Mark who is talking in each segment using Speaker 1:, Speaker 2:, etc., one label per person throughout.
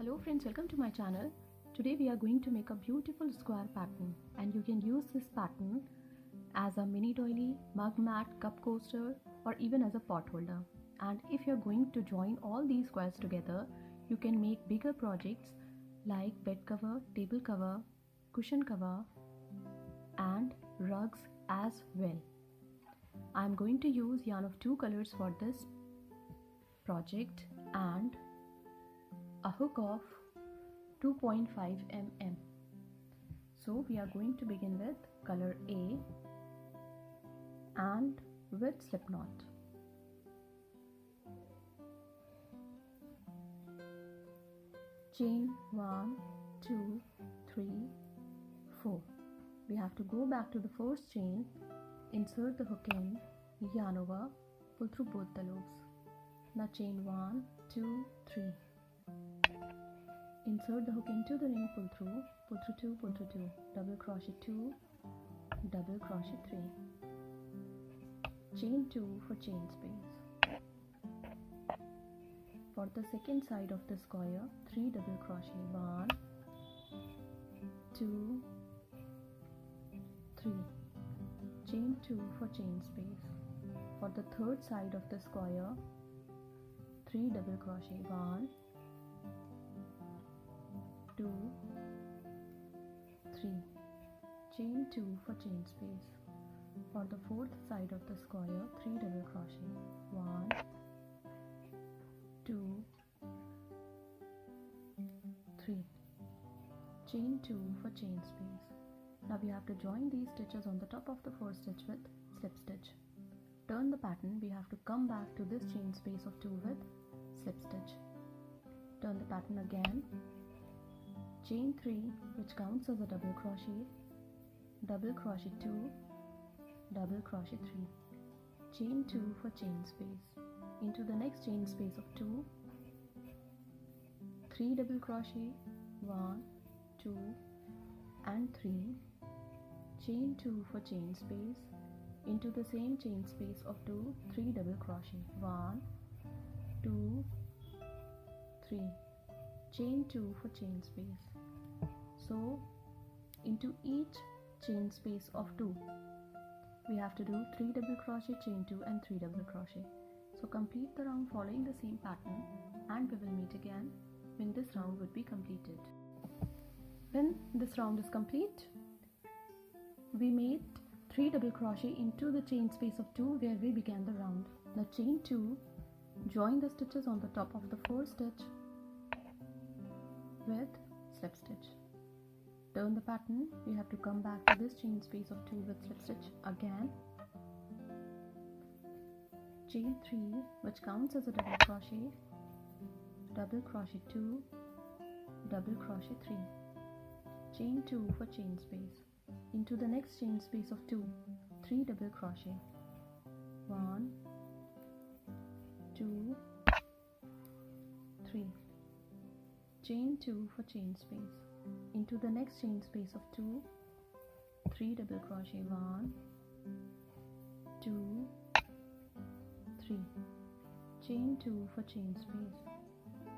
Speaker 1: Hello friends, welcome to my channel. Today we are going to make a beautiful square pattern, and you can use this pattern as a mini doily, mug mat, cup coaster, or even as a pot holder. And if you are going to join all these squares together, you can make bigger projects like bed cover, table cover, cushion cover and rugs as well. I am going to use yarn of 2 colors for this project and a hook of 2.5 mm. So we are going to begin with color A and with slip knot. Chain 1, 2, 3, 4. We have to go back to the first chain, insert the hook in, yarn over, pull through both the loops. Now chain 1, 2, 3. Insert the hook into the ring, pull through 2, pull through 2, double crochet 2, double crochet 3. Chain 2 for chain space. For the second side of the square, 3 double crochet, 1, 2, 3. Chain 2 for chain space. For the third side of the square, 3 double crochet, 1, 2, 3. Chain 2 for chain space. For the fourth side of the square, 3 double crochet, 1, 2, 3. Chain 2 for chain space. Now we have to join these stitches on the top of the first stitch with slip stitch. Turn the pattern, we have to come back to this chain space of 2 with slip stitch. Turn the pattern again. Chain 3, which counts as a double crochet 2, double crochet 3. Chain 2 for chain space. Into the next chain space of 2, 3 double crochet, 1, 2 and 3. Chain 2 for chain space. Into the same chain space of 2, 3 double crochet, 1, 2, 3. Chain 2 for chain space. So into each chain space of 2 we have to do 3 double crochet, chain 2 and 3 double crochet. So complete the round following the same pattern, and we will meet again when this round would be completed. When this round is complete, we made 3 double crochet into the chain space of 2 where we began the round. Now chain 2, join the stitches on the top of the first stitch with slip stitch. Turn the pattern, we have to come back to this chain space of 2 with slip stitch again. Chain 3, which counts as a double crochet 2, double crochet 3. Chain 2 for chain space. Into the next chain space of 2, 3 double crochet, 1, 2, 3. Chain 2 for chain space. Into the next chain space of 2, 3 double crochet, 1, 2, 3. Chain 2 for chain space.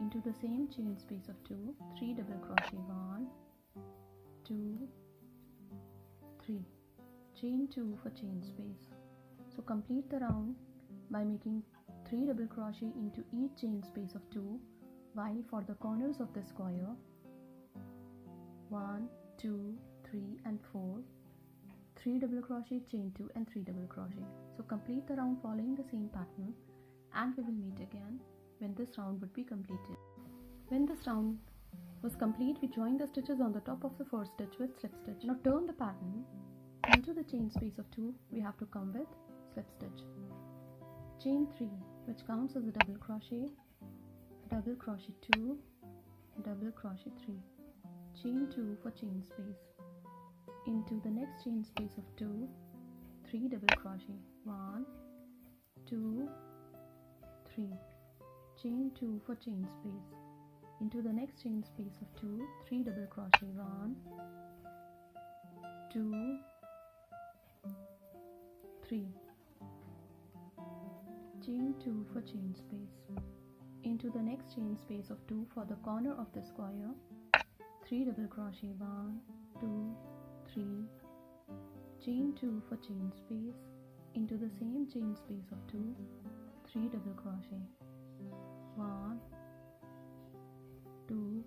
Speaker 1: Into the same chain space of 2, 3 double crochet, 1, 2, 3. Chain 2 for chain space. So complete the round by making 3 double crochet into each chain space of 2, while for the corners of the square 1, 2, 3 and 4, 3 double crochet, chain 2 and 3 double crochet. So complete the round following the same pattern, and we will meet again when this round would be completed. When this round was complete, we joined the stitches on the top of the first stitch with slip stitch. Now turn the pattern. Into the chain space of 2 we have to come with slip stitch. Chain 3, which counts as a double crochet 2, double crochet 3. Chain 2 for chain space. Into the next chain space of 2, 3 double crochet, 1, 2, 3. Chain 2 for chain space. Into the next chain space of 2, 3 double crochet, 1, 2, 3. Chain 2 for chain space. into the next chain space of 2 for the corner of the square, 3 double crochet, 1, 2, 3, chain 2 for chain space, into the same chain space of 2, 3 double crochet, 1, 2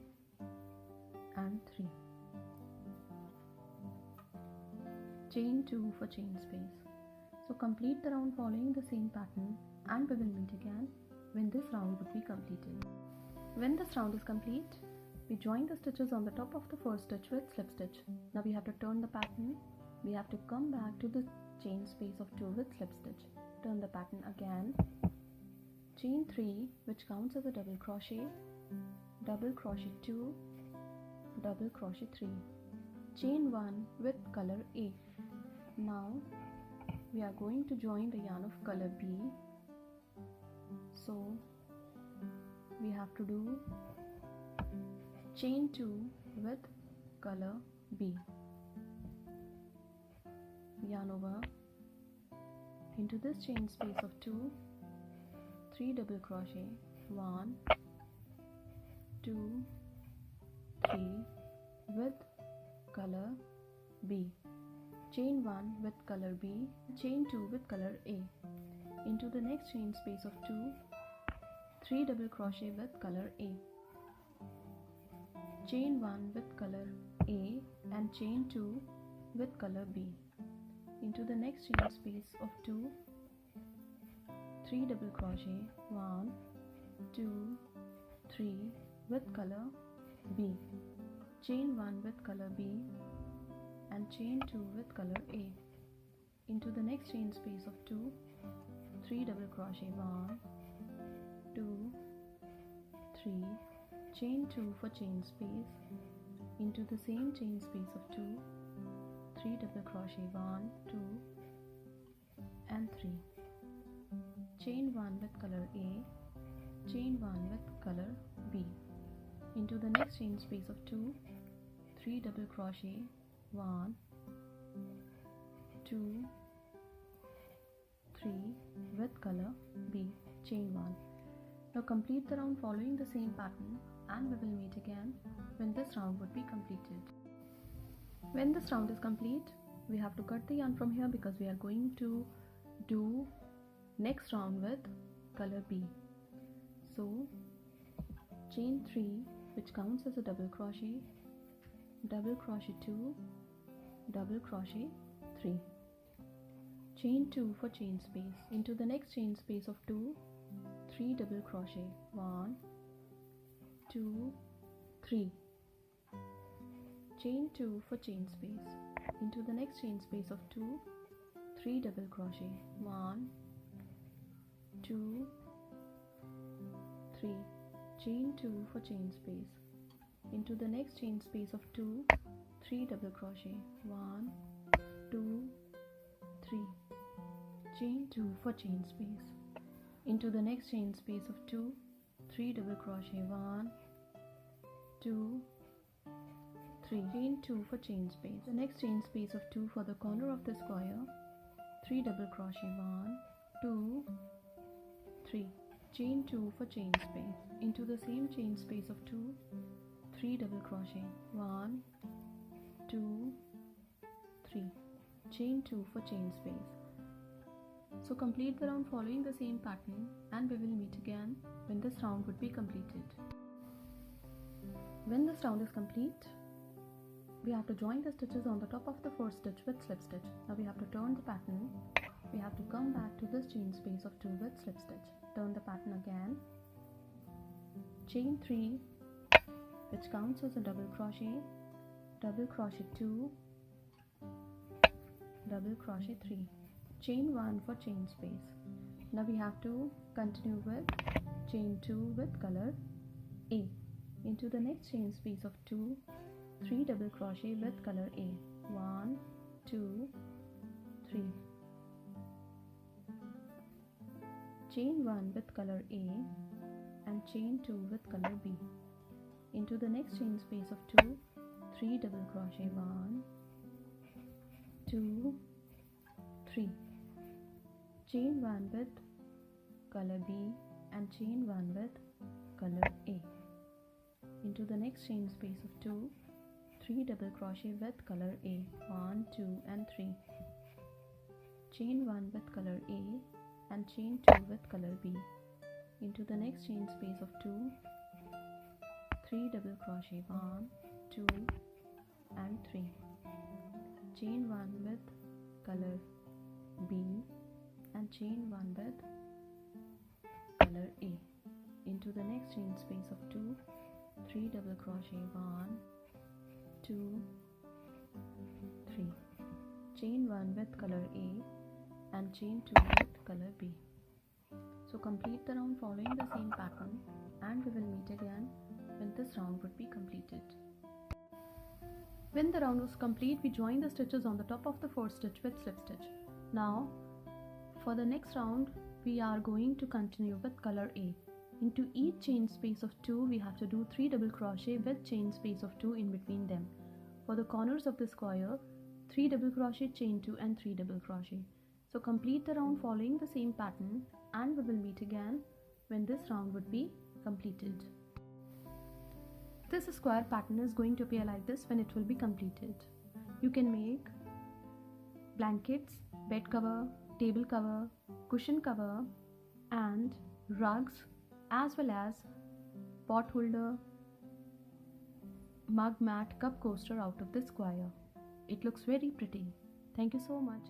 Speaker 1: and 3, chain 2 for chain space. So complete the round following the same pattern, and we will meet again when this round would be completed. When this round is complete, we join the stitches on the top of the first stitch with slip stitch. Now we have to turn the pattern. We have to come back to the chain space of 2 with slip stitch. Turn the pattern again. Chain 3, which counts as a double crochet 2, double crochet 3, chain 1 with color A. Now we are going to join the yarn of color B. So we have to do chain 2 with color B, yarn over into this chain space of 2, 3 double crochet, 1, 2, 3 with color B, chain 1 with color B, chain 2 with color A, into the next chain space of 2, 3 double crochet with color A, chain 1 with color A and chain 2 with color B, into the next chain space of 2, 3 double crochet, 1, 2, 3 with color B, chain 1 with color B and chain 2 with color A, into the next chain space of 2, 3 double crochet, 1, 2, 3, chain 2 for chain space, into the same chain space of 2, 3 double crochet, 1, 2 and 3, chain 1 with color A, chain 1 with color B, into the next chain space of 2, 3 double crochet, 1, 2, 3 with color B, chain 1. Now complete the round following the same pattern, and we will meet again when this round would be completed. When this round is complete, we have to cut the yarn from here because we are going to do next round with color B. So chain 3, which counts as a double crochet 2, double crochet 3, chain 2 for chain space, into the next chain space of 2, 3 double crochet, 1, 2, 3, chain 2 for chain space, into the next chain space of 2, 3 double crochet, 1, 2, 3, chain 2 for chain space, into the next chain space of 2, 3 double crochet, 1, 2, 3, chain 2 for chain space, into the next chain space of 2, 3 double crochet, 1, 2, 3, chain 2 for chain space, the next chain space of 2 for the corner of the square, 3 double crochet, 1, 2, 3, chain 2 for chain space, into the same chain space of 2, 3 double crochet, 1, 2, 3, chain 2 for chain space. So complete the round following the same pattern, and we will meet again when this round would be completed. When this round is complete, we have to join the stitches on the top of the first stitch with slip stitch. Now we have to turn the pattern. We have to come back to this chain space of 2 with slip stitch. Turn the pattern again. Chain 3, which counts as a double crochet 2, double crochet 3, chain 1 for chain space. Now we have to continue with chain 2 with color A, into the next chain space of 2, 3 double crochet with color A, 1, 2, 3, chain 1 with color A and chain 2 with color B, into the next chain space of 2, 3 double crochet, 1, 2, 3, chain 1 with color B and chain 1 with color A. Into the next chain space of 2, 3 double crochet with color A, 1, 2 and 3. Chain 1 with color A and chain 2 with color B. Into the next chain space of 2, 3 double crochet, 1, 2 and 3. Chain 1 with color B and chain 1 with color A. Into the next chain space of 2, 3 double crochet, 1, 2, 3. Chain 1 with color A and chain 2 with color B. So complete the round following the same pattern, and we will meet again when this round would be completed. When the round was complete, we joined the stitches on the top of the fourth stitch with slip stitch. Now for the next round we are going to continue with color A. Into each chain space of 2 we have to do 3 double crochet with chain space of 2 in between them. For the corners of the square, 3 double crochet, chain 2 and 3 double crochet. So complete the round following the same pattern, and we will meet again when this round would be completed. This square pattern is going to appear like this when it will be completed. You can make blankets, bed cover, table cover, cushion cover and rugs, as well as pot holder, mug mat, cup coaster out of this square. It looks very pretty. Thank you so much.